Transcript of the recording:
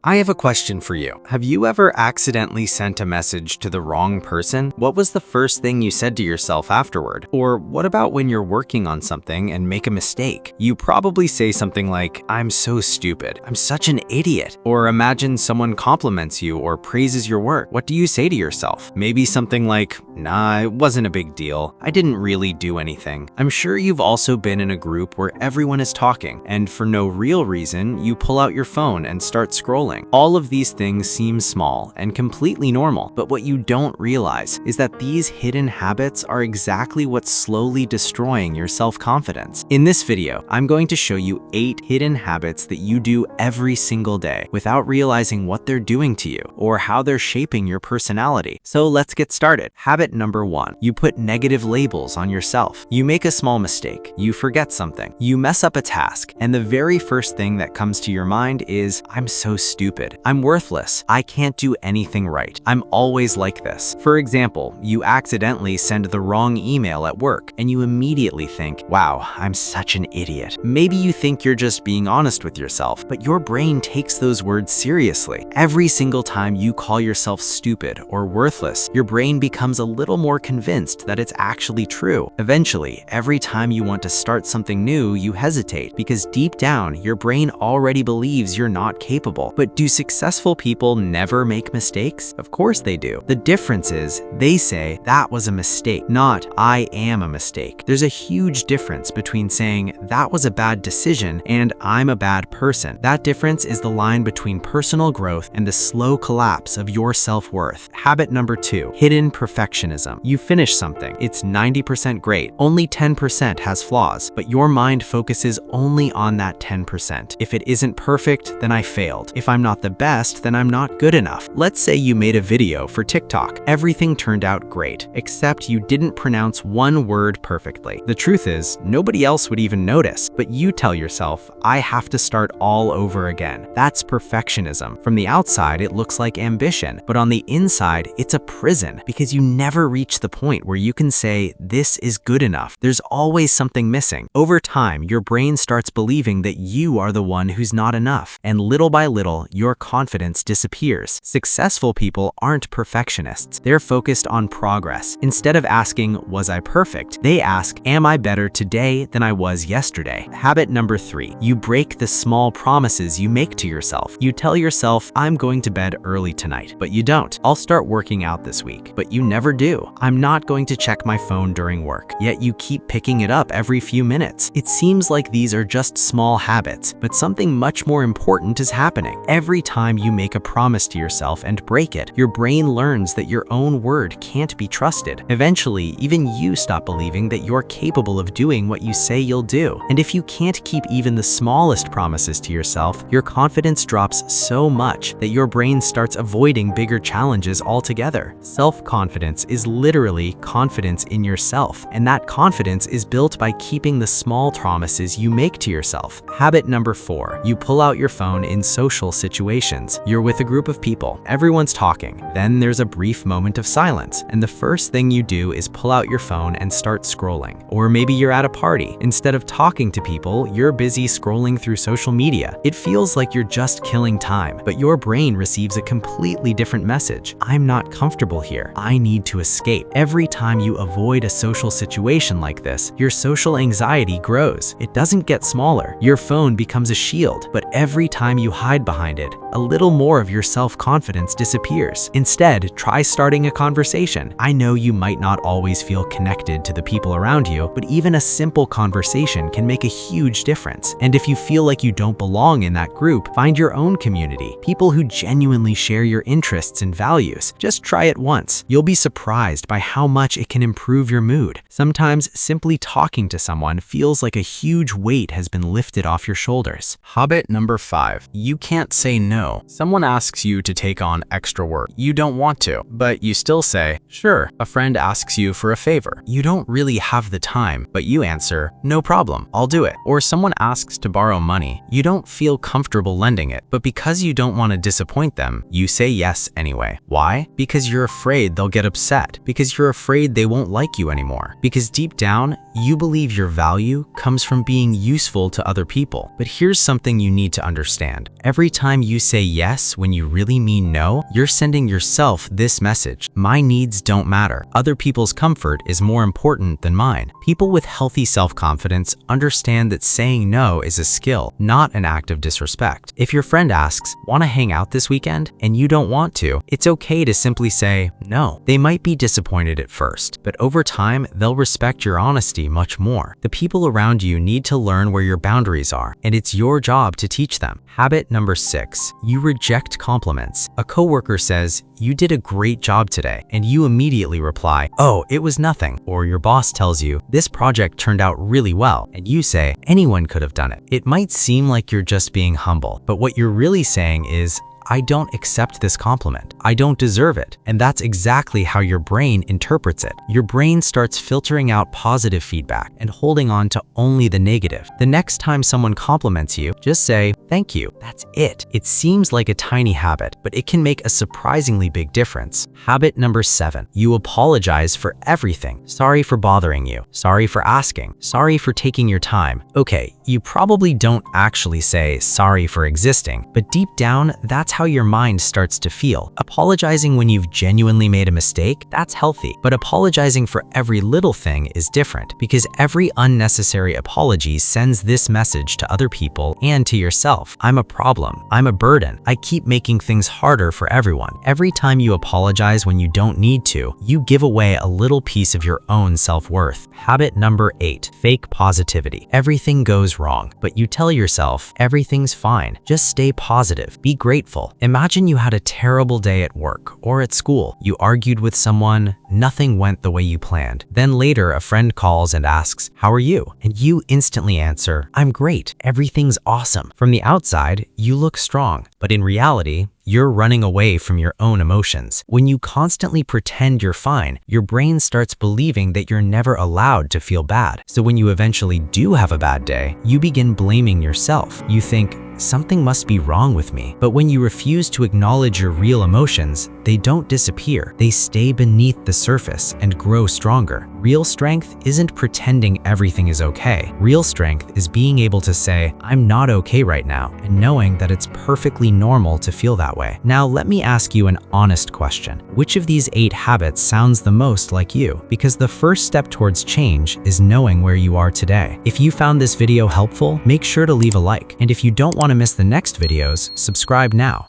I have a question for you. Have you ever accidentally sent a message to the wrong person? What was the first thing you said to yourself afterward? Or what about when you're working on something and make a mistake? You probably say something like, "I'm so stupid. I'm such an idiot." Or imagine someone compliments you or praises your work. What do you say to yourself? Maybe something like, "Nah, it wasn't a big deal. I didn't really do anything." I'm sure you've also been in a group where everyone is talking, and for no real reason, you pull out your phone and start scrolling. All of these things seem small and completely normal, but what you don't realize is that these hidden habits are exactly what's slowly destroying your self-confidence. In this video, I'm going to show you 8 hidden habits that you do every single day without realizing what they're doing to you or how they're shaping your personality. So let's get started. Habit number 1, you put negative labels on yourself. You make a small mistake, you forget something, you mess up a task, and the very first thing that comes to your mind is, "I'm so stupid. I'm worthless. I can't do anything right. I'm always like this." For example, you accidentally send the wrong email at work and you immediately think, "Wow, I'm such an idiot." Maybe you think you're just being honest with yourself, but your brain takes those words seriously. Every single time you call yourself stupid or worthless, your brain becomes a little more convinced that it's actually true. Eventually, every time you want to start something new, you hesitate because deep down, your brain already believes you're not capable. But do successful people never make mistakes? Of course they do. The difference is they say, "That was a mistake," not "I am a mistake." There's a huge difference between saying, "That was a bad decision," and "I'm a bad person." That difference is the line between personal growth and the slow collapse of your self-worth. Habit number 2, hidden perfectionism. You finish something. It's 90% great. Only 10% has flaws, but your mind focuses only on that 10%. If it isn't perfect, then I failed. If I'm not the best, then I'm not good enough. Let's say you made a video for TikTok. Everything turned out great, except you didn't pronounce one word perfectly. The truth is, nobody else would even notice, but you tell yourself, "I have to start all over again." That's perfectionism. From the outside, it looks like ambition, but on the inside, it's a prison because you never reach the point where you can say, "This is good enough." There's always something missing. Over time, your brain starts believing that you are the one who's not enough, and little by little, your confidence disappears. Successful people aren't perfectionists. They're focused on progress. Instead of asking, "Was I perfect?" they ask, "Am I better today than I was yesterday?" Habit number 3, you break the small promises you make to yourself. You tell yourself, "I'm going to bed early tonight," but you don't. "I'll start working out this week," but you never do. "I'm not going to check my phone during work," yet you keep picking it up every few minutes. It seems like these are just small habits, but something much more important is happening. Every time you make a promise to yourself and break it, your brain learns that your own word can't be trusted. Eventually, even you stop believing that you're capable of doing what you say you'll do. And if you can't keep even the smallest promises to yourself, your confidence drops so much that your brain starts avoiding bigger challenges altogether. Self-confidence is literally confidence in yourself, and that confidence is built by keeping the small promises you make to yourself. Habit number 4, you pull out your phone in social situations. You're with a group of people, everyone's talking, then there's a brief moment of silence, and the first thing you do is pull out your phone and start scrolling. Or maybe you're at a party. Instead of talking to people, you're busy scrolling through social media. It feels like you're just killing time, but your brain receives a completely different message. "I'm not comfortable here. I need to escape." Every time you avoid a social situation like this, your social anxiety grows. It doesn't get smaller. Your phone becomes a shield, but every time you hide behind it, a little more of your self-confidence disappears. Instead, try starting a conversation. I know you might not always feel connected to the people around you, but even a simple conversation can make a huge difference. And if you feel like you don't belong in that group, find your own community, people who genuinely share your interests and values. Just try it once. You'll be surprised by how much it can improve your mood. Sometimes simply talking to someone feels like a huge weight has been lifted off your shoulders. Habit number 5, you can't say no. Someone asks you to take on extra work. You don't want to, but you still say, "Sure." A friend asks you for a favor. You don't really have the time, but you answer, "No problem, I'll do it." Or someone asks to borrow money. You don't feel comfortable lending it, but because you don't want to disappoint them, you say yes anyway. Why? Because you're afraid they'll get upset. Because you're afraid they won't like you anymore. Because deep down, you believe your value comes from being useful to other people. But here's something you need to understand. Every time you say yes when you really mean no, you're sending yourself this message: my needs don't matter. Other people's comfort is more important than mine. People with healthy self-confidence understand that saying no is a skill, not an act of disrespect. If your friend asks, "Want to hang out this weekend?" and you don't want to, it's okay to simply say no. They might be disappointed at first, but over time, they'll respect your honesty much more. The people around you need to learn where your boundaries are, and it's your job to teach them. Habit number 6, you reject compliments. A coworker says, "You did a great job today," and you immediately reply, "Oh, it was nothing." Or your boss tells you, "This project turned out really well," and you say, "Anyone could have done it." It might seem like you're just being humble, but what you're really saying is, "I don't accept this compliment. I don't deserve it." And that's exactly how your brain interprets it. Your brain starts filtering out positive feedback and holding on to only the negative. The next time someone compliments you, just say, "Thank you." That's it. It seems like a tiny habit, but it can make a surprisingly big difference. Habit number 7, you apologize for everything. Sorry for bothering you. Sorry for asking. Sorry for taking your time. Okay, you probably don't actually say sorry for existing, but deep down, that's how your mind starts to feel. Apologizing when you've genuinely made a mistake, that's healthy. But apologizing for every little thing is different, because every unnecessary apology sends this message to other people and to yourself: I'm a problem. I'm a burden. I keep making things harder for everyone. Every time you apologize when you don't need to, you give away a little piece of your own self-worth. Habit number 8, fake positivity. Everything goes wrong, but you tell yourself, everything's fine. Just stay positive. Be grateful. Imagine you had a terrible day at work or at school. You argued with someone, nothing went the way you planned. Then later, a friend calls and asks, "How are you?" And you instantly answer, "I'm great. Everything's awesome." From the outside, you look strong, but in reality, you're running away from your own emotions. When you constantly pretend you're fine, your brain starts believing that you're never allowed to feel bad. So when you eventually do have a bad day, you begin blaming yourself. You think, something must be wrong with me. But when you refuse to acknowledge your real emotions, they don't disappear. They stay beneath the surface and grow stronger. Real strength isn't pretending everything is okay. Real strength is being able to say, "I'm not okay right now," and knowing that it's perfectly normal to feel that way. Now, let me ask you an honest question. Which of these 8 habits sounds the most like you? Because the first step towards change is knowing where you are today. If you found this video helpful, make sure to leave a like. And if you don't want to miss the next videos, subscribe now.